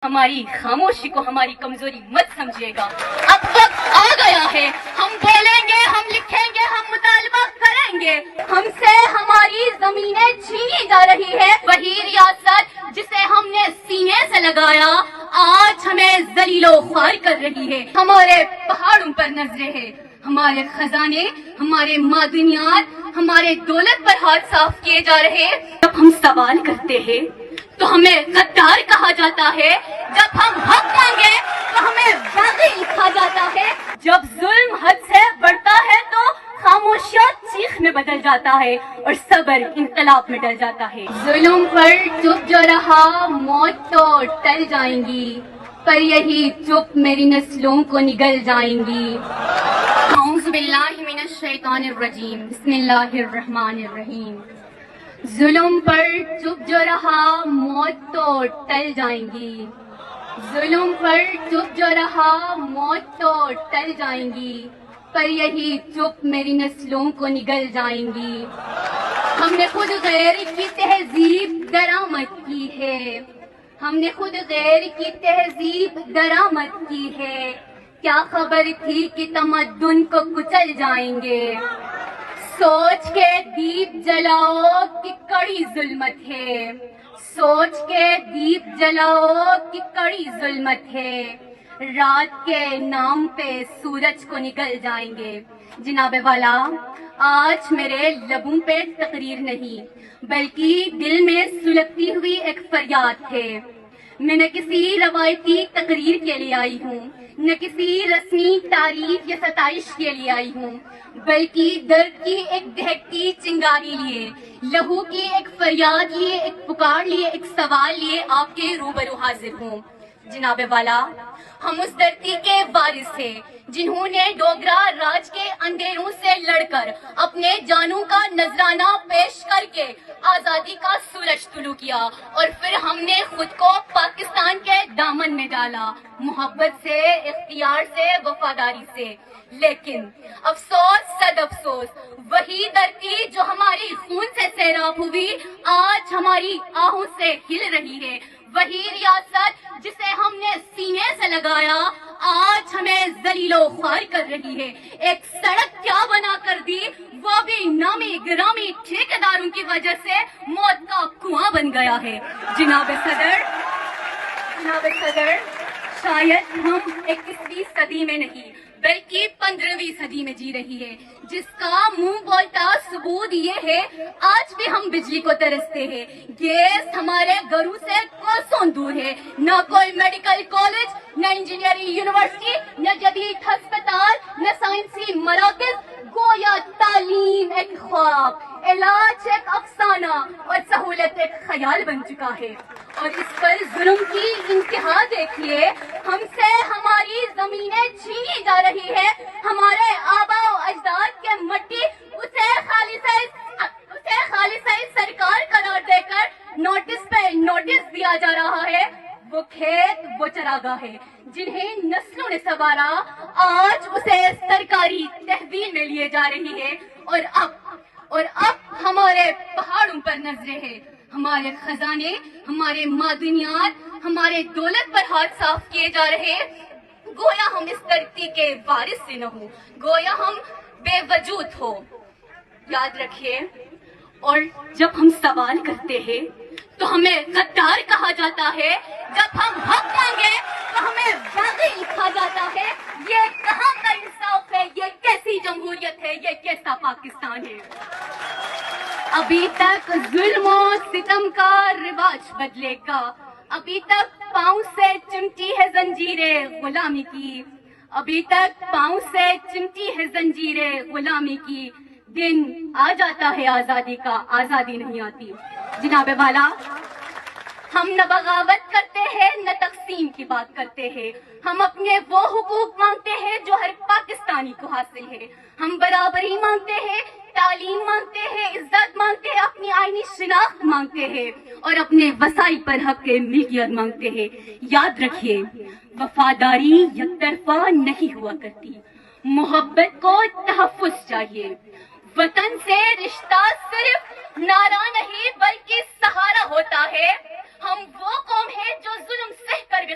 ہماری خاموشی کو ہماری کمزوری مت سمجھیے گا. اب وقت آ گیا ہے, ہم بولیں گے, ہم لکھیں گے, ہم مطالبہ کریں گے. ہم سے ہماری زمینیں چھینی جا رہی ہے. وہی ریاست جسے ہم نے سینے سے لگایا آج ہمیں ذلیل و خوار کر رہی ہے. ہمارے پہاڑوں پر نظریں ہیں, ہمارے خزانے, ہمارے معدنیات, ہمارے دولت پر ہاتھ صاف کیے جا رہے. جب ہم سوال کرتے ہیں تو ہمیں غدار کہا جاتا ہے, جب ہم حق مانگے تو ہمیں باغی لکھا جاتا ہے. جب ظلم حد سے بڑھتا ہے تو خاموشیاں چیخ میں بدل جاتا ہے اور صبر انقلاب میں ڈل جاتا ہے. ظلم پر چپ جو رہا موت تو ٹل جائیں گی, پر یہی چپ میری نسلوں کو نگل جائیں گی. اعوذ باللہ من الشیطان الرجیم, بسم اللہ الرحمن الرحیم. ظلم پر چپ جو رہا موت تو ٹل جائیں گی. ظلم پر چپ جو رہا موت تو ٹل جائیں گی, پر یہی چپ میری نسلوں کو نگل جائیں گی. ہم نے خود غیر کی تہذیب درآمد کی ہے, ہم نے خود غیر کی تہذیب درآمد کی ہے. کیا خبر تھی کہ تمدن کو کچل جائیں گے. سوچ کے دیپ جلاؤ کہ کڑی ظلمت ہے, سوچ کے دیپ جلاؤ کہ کڑی ظلمت ہے. رات کے نام پہ سورج کو نکل جائیں گے. جناب والا, آج میرے لبوں پہ تقریر نہیں بلکہ دل میں سلگتی ہوئی ایک فریاد ہے. میں نہ کسی روایتی تقریر کے لیے آئی ہوں, نہ کسی رسمی تعریف یا ستائش کے لیے آئی ہوں, بلکہ درد کی ایک دہکتی چنگاری لیے, لہو کی ایک فریاد لیے, ایک پکار لیے, ایک سوال لیے آپ کے روبرو حاضر ہوں. جناب والا, ہم اس دھرتی کے وارث ہیں جنہوں نے ڈوگرا راج کے اندھیروں سے لڑ کر اپنے جانوں کا نذرانہ پیش کر کے آزادی کا سورج طلوع کیا, اور پھر ہم نے خود کو پاکستان کے دامن میں ڈالا, محبت سے, اختیار سے, وفاداری سے. لیکن افسوس صد افسوس, وہی دھرتی جو ہماری خون سے سیراب ہوئی آج ہماری آہوں سے ہل رہی ہے. وہی ریاست جسے ہم نے سینے سے لگایا آج ہمیں ذلیل و خوار کر رہی ہے. ایک سڑک کیا بنا کر دی, وہ بھی نامی گرامی ٹھیکیداروں کی وجہ سے موت کا کنواں بن گیا ہے. جناب صدر, شاید ہم 21ویں صدی میں نہیں بلکہ 15ویں صدی میں جی رہی ہے, جس کا منہ بولتا ثبوت یہ ہے آج بھی ہم بجلی کو ترستے ہیں. گیس ہمارے گھروں سے کوسوں دور ہے. نہ کوئی میڈیکل کالج, نہ انجینئرنگ یونیورسٹی, نہ جدید ہسپتال, نہ سائنسی مراکز. گویا تعلیم ایک خواب, علاج ایک افسانہ اور سہولت ایک خیال بن چکا ہے. اور اس پر ظلم کی انتہا دیکھیے. ہم سے ہماری زمینیں چھینی جا رہی ہے, ہمارے آبا و اجداد کے مٹی اسے خالصہ سرکار قرار دے کر نوٹس پہ نوٹس دیا جا رہا ہے. وہ کھیت, وہ چراگاہ ہے جنہیں نسلوں نے سنوارا آج اسے سرکاری تحویل میں لیے جا رہی ہے. اور اب ہمارے پہاڑوں پر نظریں ہیں, ہمارے خزانے, ہمارے معدنیات, ہمارے دولت پر ہاتھ صاف کیے جا رہے. گویا ہم اس دھرتی کے وارث سے نہ ہوں, گویا ہم بے وجود ہو. یاد رکھیے, اور جب ہم سوال کرتے ہیں تو ہمیں غدار کہا جاتا ہے, جب ہم حق مانگے تو ہمیں باغی لکھا جاتا ہے. یہ کہاں کا انصاف ہے, یہ کیسی جمہوریت ہے, یہ کیسا پاکستان ہے. ابھی تک ظلم و ستم کا رواج بدلے گا, ابھی تک پاؤں سے چمٹی ہے زنجیریں غلامی کی, ابھی تک پاؤں سے چمٹی ہے زنجیریں غلامی کی. دن آ جاتا ہے آزادی کا, آزادی نہیں آتی. جناب والا, ہم نہ بغاوت کرتے ہیں نہ تقسیم کی بات کرتے ہیں. ہم اپنے وہ حقوق مانگتے ہیں جو ہر پاکستانی کو حاصل ہے. ہم برابری مانگتے ہیں, تعلیم مانگتے ہیں, عزت مانگتے ہیں, اپنی آئینی شناخت مانگتے ہیں, اور اپنے وسائل پر حق ملکیت مانگتے ہیں. یاد رکھیے, وفاداری یک طرفہ نہیں ہوا کرتی, محبت کو تحفظ چاہیے. وطن سے رشتہ صرف نعرہ نہیں بلکہ سہارا ہوتا ہے. ہم وہ قوم ہے جو ظلم سہ کر بھی